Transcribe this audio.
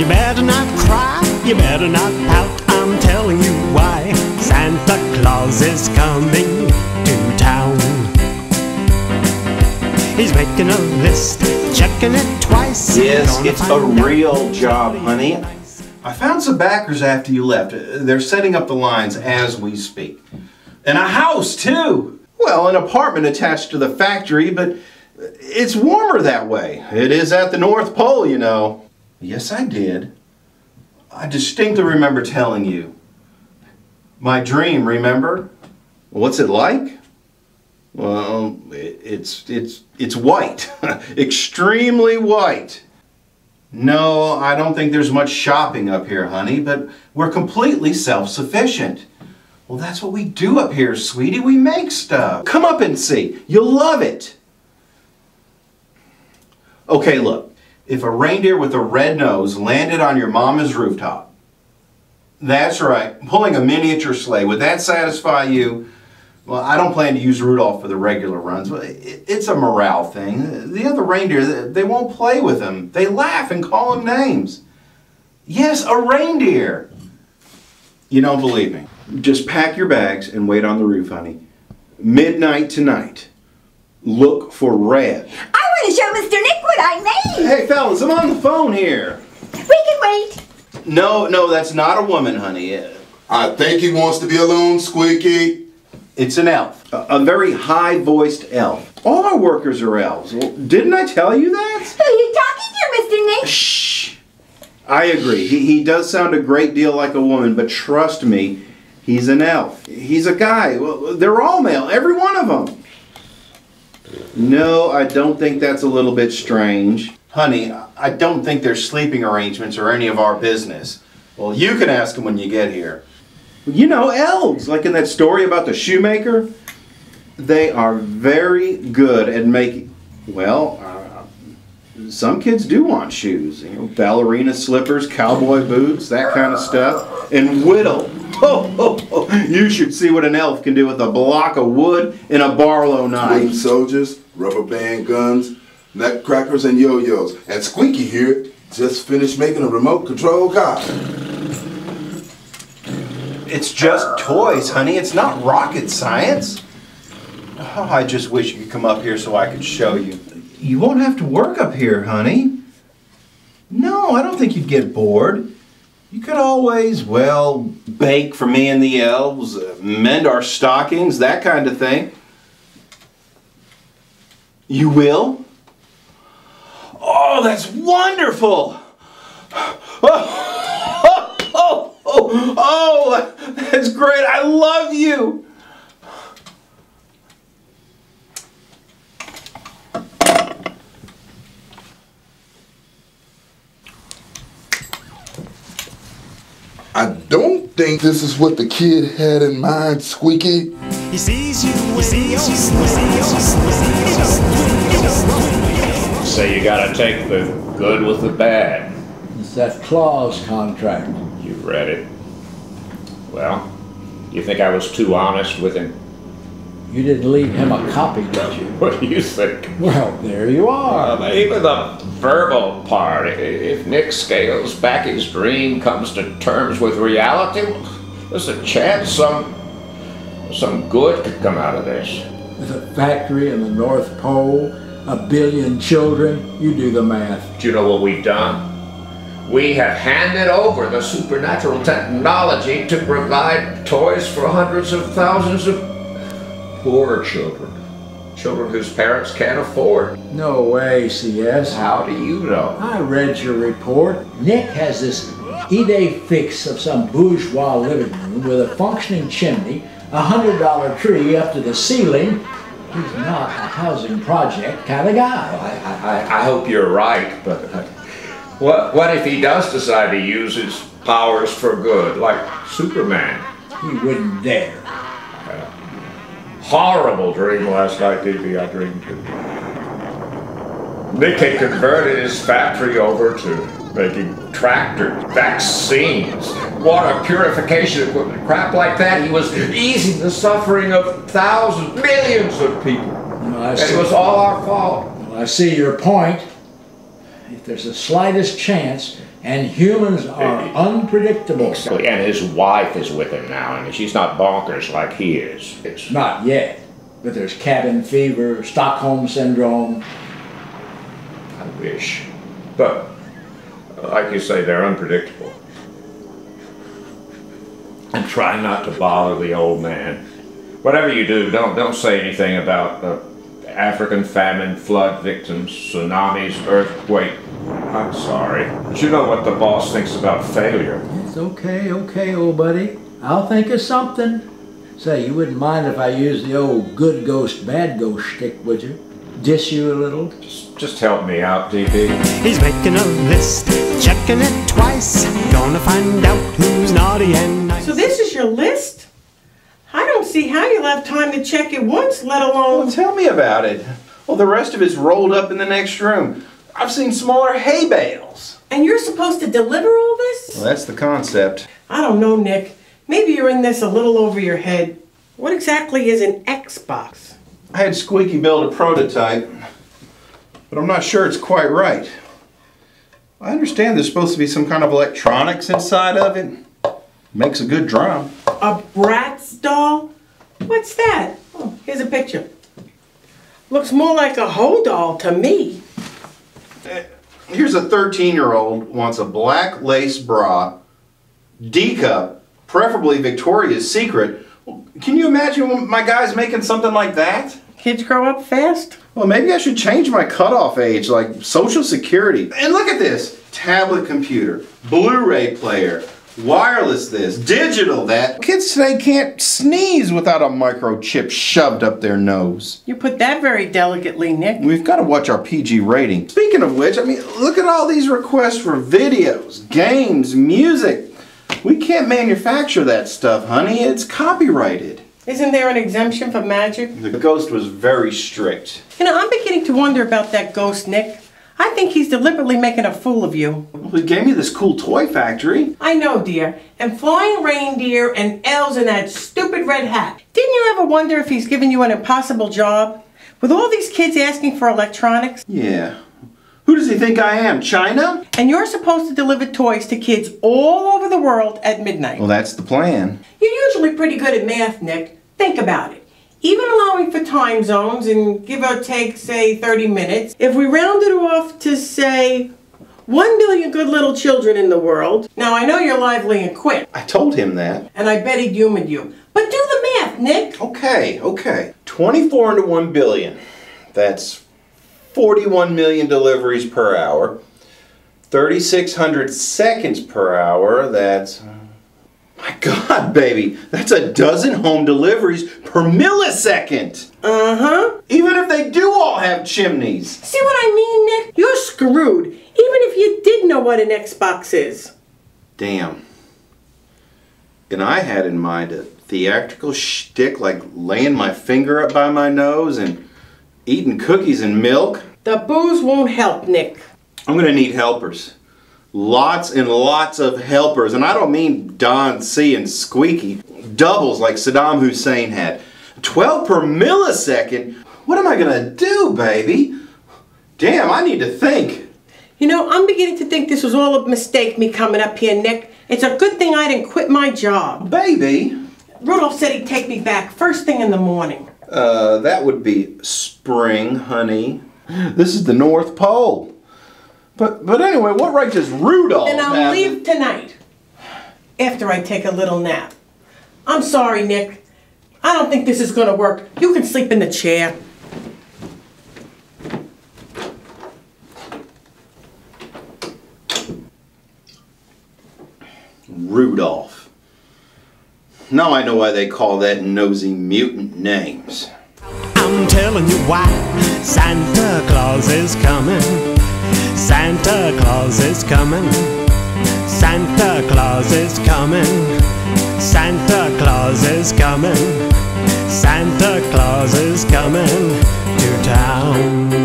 better not cry, you better not pout, I'm telling you why. Santa Claus is coming to town. He's making a list, checking it twice. Yes, it's a real job, honey. I found some backers after you left. They're setting up the lines as we speak. And a house, too. Well, an apartment attached to the factory, but it's warmer that way. It is at the North Pole, you know. Yes, I did. I distinctly remember telling you. My dream, remember? What's it like? Well, it's white. Extremely white. No, I don't think there's much shopping up here, honey, but we're completely self-sufficient. Well, that's what we do up here, sweetie. We make stuff. Come up and see. You'll love it. Okay, look. If a reindeer with a red nose landed on your mama's rooftop, that's right, pulling a miniature sleigh, would that satisfy you? Well, I don't plan to use Rudolph for the regular runs, but it's a morale thing. The other reindeer, they won't play with him. They laugh and call him names. Yes, a reindeer. You don't believe me? Just pack your bags and wait on the roof, honey. Midnight tonight. Look for red. I want to show Mr. Nick what I made. Hey, fellas, I'm on the phone here. We can wait. No, that's not a woman, honey. I think he wants to be alone, Squeaky. It's an elf. A very high-voiced elf. All our workers are elves. Well, didn't I tell you that? Who are you talking to, Mr. Nick? Shh. I agree. He does sound a great deal like a woman, but trust me, he's an elf. He's a guy. Well, they're all male, every one of them. No, I don't think that's a little bit strange. Honey, I don't think their sleeping arrangements are any of our business. Well, you can ask them when you get here. You know, elves, like in that story about the shoemaker. They are very good at making, well, some kids do want shoes. You know, ballerina slippers, cowboy boots, that kind of stuff. And whittle. You should see what an elf can do with a block of wood and a Barlow knife. Wooden soldiers, rubber band guns, nutcrackers, and yo-yos. And Squeaky here just finished making a remote control car. It's just toys, honey. It's not rocket science. Oh, I just wish you could come up here so I could show you. You won't have to work up here, honey. No, I don't think you'd get bored. You could always, well, bake for me and the elves, mend our stockings, that kind of thing. You will? Oh, that's wonderful! Oh, that's great. I love you. I don't think this is what the kid had in mind, Squeaky. He sees you, So you gotta take the good with the bad. It's that Claus contract. You read it. Well, you think I was too honest with him? You didn't leave him a copy, did you? What do you think? Well, there you are. Even the verbal part. If Nick scales back his dream, comes to terms with reality, there's a chance some good could come out of this. With a factory in the North Pole, 1 billion children, you do the math. Do you know what we've done? We have handed over the supernatural technology to provide toys for hundreds of thousands of poor children. Children whose parents can't afford. No way, CS. How do you know? I read your report. Nick has this idée fixe of some bourgeois living room with a functioning chimney, a $100 tree up to the ceiling. He's not a housing project kind of guy. I hope you're right, but what if he does decide to use his powers for good, like Superman? He wouldn't dare. Horrible dream last night, DB. I dreamed too. Nick had converted his factory over to making tractors, vaccines, water purification equipment, crap like that. He was easing the suffering of thousands, millions of people. And it was all our fault. Well, I see your point. If there's the slightest chance And humans are unpredictable. And his wife is with him now. I mean, she's not bonkers like he is. It's Not yet, but there's cabin fever, Stockholm syndrome. I wish. But, like you say, they're unpredictable. And try not to bother the old man. Whatever you do, don't say anything about African famine, flood victims, tsunamis, earthquake. I'm sorry. But you know what the boss thinks about failure. It's okay, old buddy. I'll think of something. Say, you wouldn't mind if I used the old good ghost, bad ghost shtick, would you? Diss you a little? Just help me out, DB. He's making a list, checking it twice. Gonna find out who's naughty and nice. So this is your list? I don't see how you'll have time to check it once, let alone... Well, tell me about it. Well, the rest of it's rolled up in the next room. I've seen smaller hay bales. And you're supposed to deliver all this? Well, that's the concept. I don't know, Nick. Maybe you're in this a little over your head. What exactly is an Xbox? I had Squeaky build a prototype, but I'm not sure it's quite right. I understand there's supposed to be some kind of electronics inside of it. Makes a good drum. A Bratz doll? What's that? Oh, here's a picture. Looks more like a hoe doll to me. Here's a 13-year-old wants a black lace bra, D-cup, preferably Victoria's Secret. Can you imagine when my guy's making something like that? Kids grow up fast. Well, maybe I should change my cutoff age, like Social Security. And look at this. Tablet computer, Blu-ray player, wireless this, digital that. Kids today can't sneeze without a microchip shoved up their nose. You put that very delicately, Nick. We've got to watch our PG rating. Speaking of which, I mean, look at all these requests for videos, games, music. We can't manufacture that stuff, honey. It's copyrighted. Isn't there an exemption for magic? The ghost was very strict. You know, I'm beginning to wonder about that ghost, Nick. I think he's deliberately making a fool of you. Well, he gave me this cool toy factory. I know, dear. And flying reindeer and elves in that stupid red hat. Didn't you ever wonder if he's giving you an impossible job? With all these kids asking for electronics? Yeah. Who does he think I am, China? And you're supposed to deliver toys to kids all over the world at midnight. Well, that's the plan. You're usually pretty good at math, Nick. Think about it. Even allowing for time zones and give or take, say, 30 minutes, if we rounded it off to, say, 1 billion good little children in the world. Now, I know you're lively and quick. I told him that. And I bet he'd humored you. But do the math, Nick. Okay. 24 into 1 billion. That's 41 million deliveries per hour. 3,600 seconds per hour. That's... My God, baby, that's a dozen home deliveries per millisecond. Uh-huh. Even if they do all have chimneys. See what I mean, Nick? You're screwed, even if you did know what an Xbox is. Damn. And I had in mind a theatrical shtick like laying my finger up by my nose and eating cookies and milk. The booze won't help, Nick. I'm gonna need helpers. Lots and lots of helpers, and I don't mean Don C and Squeaky. Doubles like Saddam Hussein had. 12 per millisecond? What am I gonna do, baby? Damn, I need to think. You know, I'm beginning to think this was all a mistake, me coming up here, Nick. It's a good thing I didn't quit my job. Baby? Rudolph said he'd take me back first thing in the morning. That would be spring, honey. This is the North Pole. But anyway, what right does Rudolph Then I'll have? leave tonight. After I take a little nap. I'm sorry, Nick. I don't think this is gonna work. You can sleep in the chair. Rudolph. Now I know why they call that nosy mutant names. I'm telling you why Santa Claus is coming. Santa Claus is coming. Santa Claus is coming. Santa Claus is coming. Santa Claus is coming to town.